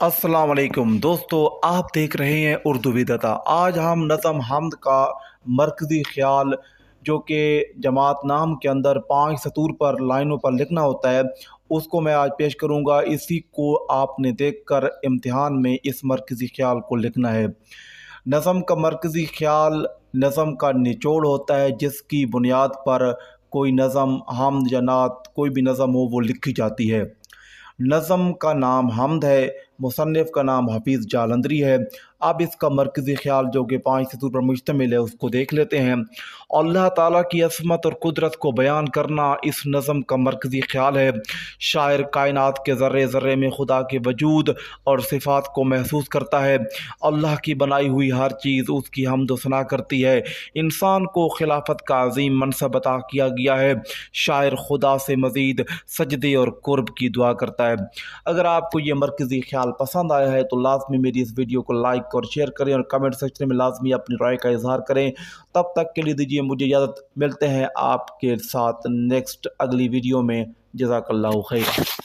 السلام علیکم دوستو، آپ دیکھ رہے ہیں اردو ودتا۔ آج ہم نظم حمد کا مرکزی خیال جو کہ جماعت نام کے اندر 5 سطور پر لائنوں پر لکھنا ہوتا ہے اس کو میں آج پیش کروں گا۔ اسی کو آپ نے دیکھ کر امتحان میں اس مرکزی خیال کو لکھنا ہے۔ نظم کا مرکزی خیال نظم کا نچوڑ ہوتا ہے جس کی بنیاد پر کوئی نظم، حمد یا نعت، کوئی بھی نظم ہو وہ لکھی جاتی ہے۔ نظم کا نام حمد ہے، مصنف کا نام حفیظ جالندری ہے۔ اب اس کا مرکزی خیال جو کہ 5 سطور پر مشتمل ہے اس کو دیکھ لیتے ہیں۔ اللہ تعالیٰ کی عظمت اور قدرت کو بیان کرنا اس نظم کا مرکزی خیال ہے۔ شاعر کائنات کے ذرے ذرے میں خدا کے وجود اور صفات کو محسوس کرتا ہے۔ اللہ کی بنائی ہوئی ہر چیز اس کی حمد و ثنا کرتی ہے۔ انسان کو خلافت کا عظیم منصب عطا کیا گیا ہے۔ شاعر خدا سے مزید سجدے اور قرب کی دعا کرتا ہے۔ اگر آپ کو یہ مرکزی خیال پسند آیا ہے تو لازمی میری اس ویڈیو کو لائک اور شیئر کریں اور کمنٹ سیکشن میں لازمی اپنی رائے کا اظہار کریں۔ تب تک کے لیے دیجیے مجھے اجازت، ملتے ہیں آپ کے ساتھ نیکسٹ اگلی ویڈیو میں۔ جزاک اللہ خیر۔